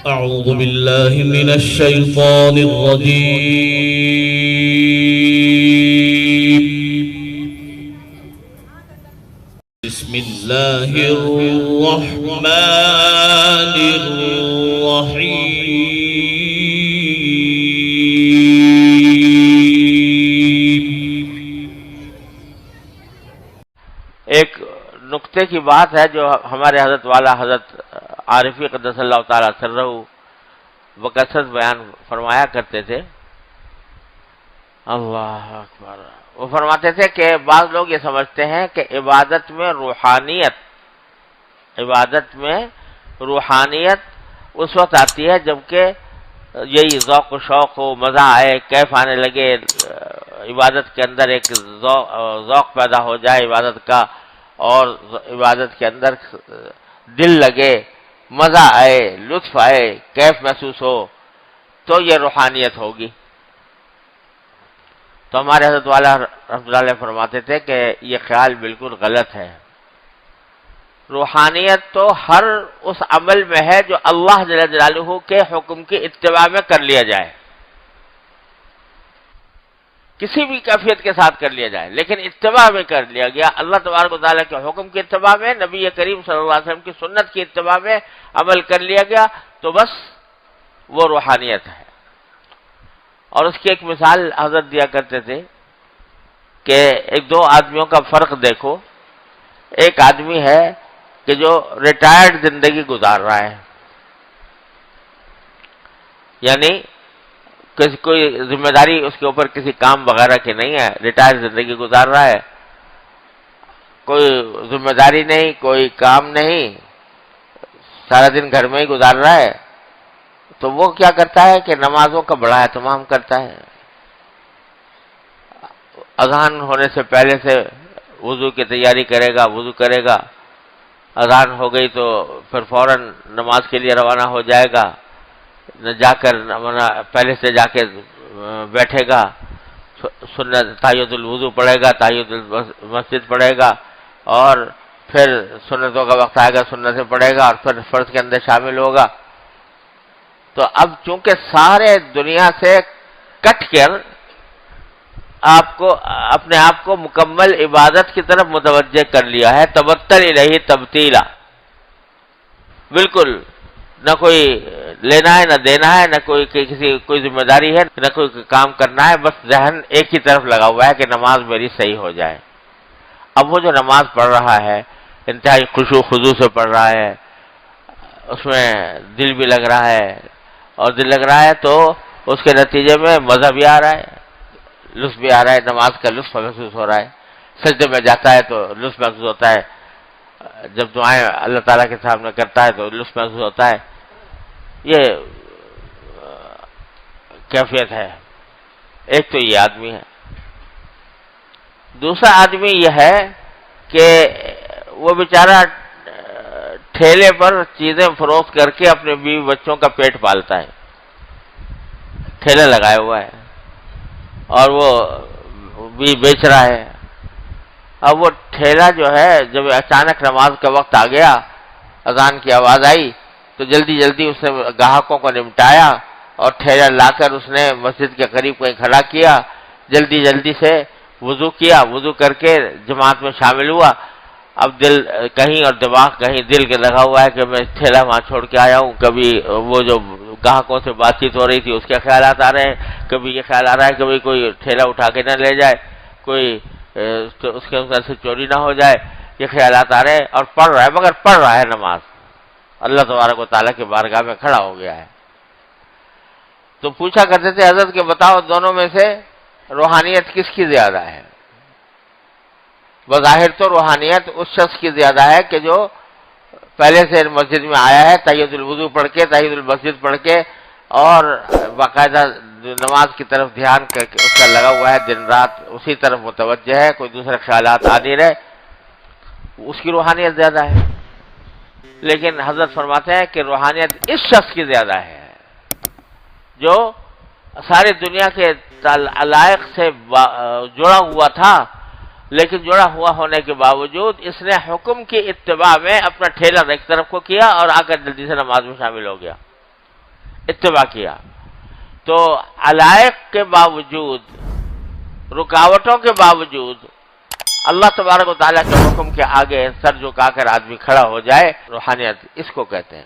أعوذ بالله من الشيطان الرجيم. بسم الله الرحمن الرحيم. ایک نقطے کی بات ہے جو ہمارے حضرت والا حضرت عارفی قدس اللہ تعالیٰ سرہ بکثرت بیان فرمایا کرتے تھے. اللہ اکبر. وہ فرماتے تھے کہ بعض لوگ یہ سمجھتے ہیں کہ عبادت میں روحانیت اس وقت آتی ہے جبکہ یہی ذوق و شوق ہو، مزہ آئے، کیف آنے لگے، عبادت کے اندر ایک ذوق پیدا ہو جائے عبادت کا، اور عبادت کے اندر دل لگے، مزہ آئے، لطف آئے، کیف محسوس ہو، تو یہ روحانیت ہوگی. تو ہمارے حضرت والا رحمۃ اللہ علیہ فرماتے تھے کہ یہ خیال بالکل غلط ہے. روحانیت تو ہر اس عمل میں ہے جو اللہ جل جلالہ کے حکم کی اتباع میں کر لیا جائے، کسی بھی کیفیت کے ساتھ کر لیا جائے، لیکن اتباع میں کر لیا گیا، اللہ تبارک و تعالیٰ کے حکم کی اتباع میں، نبی کریم صلی اللہ علیہ وسلم کی سنت کی اتباع میں عمل کر لیا گیا، تو بس وہ روحانیت ہے. اور اس کی ایک مثال حضرت دیا کرتے تھے کہ ایک دو آدمیوں کا فرق دیکھو. ایک آدمی ہے کہ جو ریٹائرڈ زندگی گزار رہا ہے، یعنی کوئی ذمہ داری اس کے اوپر کسی کام وغیرہ کی نہیں ہے، ریٹائر زندگی گزار رہا ہے، کوئی ذمہ داری نہیں، کوئی کام نہیں، سارا دن گھر میں ہی گزار رہا ہے. تو وہ کیا کرتا ہے کہ نمازوں کا بڑا اہتمام کرتا ہے. اذان ہونے سے پہلے سے وضو کی تیاری کرے گا، وضو کرے گا، اذان ہو گئی تو پھر فوراً نماز کے لیے روانہ ہو جائے گا، جا کر پہلے سے جا کے بیٹھے گا، سنت تحیۃ الوضو پڑھے گا، تحیۃ المسجد پڑھے گا، اور پھر سنتوں کا وقت آئے گا، سنتیں پڑھے گا، اور پھر فرض کے اندر شامل ہوگا. تو اب چونکہ سارے دنیا سے کٹ کر اپنے آپ کو مکمل عبادت کی طرف متوجہ کر لیا ہے، تبتل الیہ تبتیلا، بالکل نہ کوئی لینا ہے نہ دینا ہے، نہ کوئی ذمہ داری ہے، نہ کوئی کام کرنا ہے، بس ذہن ایک ہی طرف لگا ہوا ہے کہ نماز میری صحیح ہو جائے. اب وہ جو نماز پڑھ رہا ہے انتہائی خشوع و خضوع سے پڑھ رہا ہے، اس میں دل بھی لگ رہا ہے، اور دل لگ رہا ہے تو اس کے نتیجے میں مزہ بھی آ رہا ہے، لطف بھی آ رہا ہے، نماز کا لطف محسوس ہو رہا ہے. سجدے میں جاتا ہے تو لطف محسوس ہوتا ہے، جب دعائیں اللہ تعالیٰ کے سامنے کرتا ہے تو لطف محسوس ہوتا ہے. یہ کیفیت ہے. ایک تو یہ آدمی ہے. دوسرا آدمی یہ ہے کہ وہ بیچارہ ٹھیلے پر چیزیں فروخت کر کے اپنے بیوی بچوں کا پیٹ پالتا ہے، ٹھیلا لگایا ہوا ہے اور وہ بھی بیچ رہا ہے. اب وہ ٹھیلا جو ہے جب اچانک نماز کا وقت آ گیا، اذان کی آواز آئی، تو جلدی جلدی اس نے گاہکوں کو نمٹایا اور ٹھیلا لا کر اس نے مسجد کے قریب کہیں کھڑا کیا، جلدی جلدی سے وضو کیا، وضو کر کے جماعت میں شامل ہوا. اب دل کہیں اور دماغ کہیں دل کے لگا ہوا ہے کہ میں ٹھیلا وہاں چھوڑ کے آیا ہوں. کبھی وہ جو گاہکوں سے بات چیت ہو رہی تھی اس کے خیالات آ رہے ہیں، کبھی یہ خیال آ رہا ہے کبھی کوئی ٹھیلا اٹھا کے نہ لے جائے، کوئی اس کے اندر سے چوری نہ ہو جائے، یہ خیالات آ رہے ہیں. اور پڑھ رہا ہے، مگر پڑھ رہا ہے نماز، اللہ تبارک و تعالیٰ کی بارگاہ میں کھڑا ہو گیا ہے. تو پوچھا کرتے تھے حضرت کہ بتاؤ دونوں میں سے روحانیت کس کی زیادہ ہے؟ بظاہر تو روحانیت اس شخص کی زیادہ ہے کہ جو پہلے سے مسجد میں آیا ہے، تحیۃ الوضو پڑھ کے، تحیۃ المسجد پڑھ کے، اور باقاعدہ نماز کی طرف دھیان کر کے اس کا لگا ہوا ہے، دن رات اسی طرف متوجہ ہے، کوئی دوسرے خیالات آ نہیں رہے، اس کی روحانیت زیادہ ہے. لیکن حضرت فرماتے ہیں کہ روحانیت اس شخص کی زیادہ ہے جو ساری دنیا کے علائق سے جڑا ہوا تھا، لیکن جڑا ہوا ہونے کے باوجود اس نے حکم کی اتباع میں اپنا ٹھیلا ایک طرف کو کیا اور آ کر جلدی سے نماز میں شامل ہو گیا. اتباع کیا. تو علائق کے باوجود، رکاوٹوں کے باوجود اللہ تبارک و تعالیٰ کے حکم کے آگے سر جھکا کر آدمی کھڑا ہو جائے، روحانیت اس کو کہتے ہیں.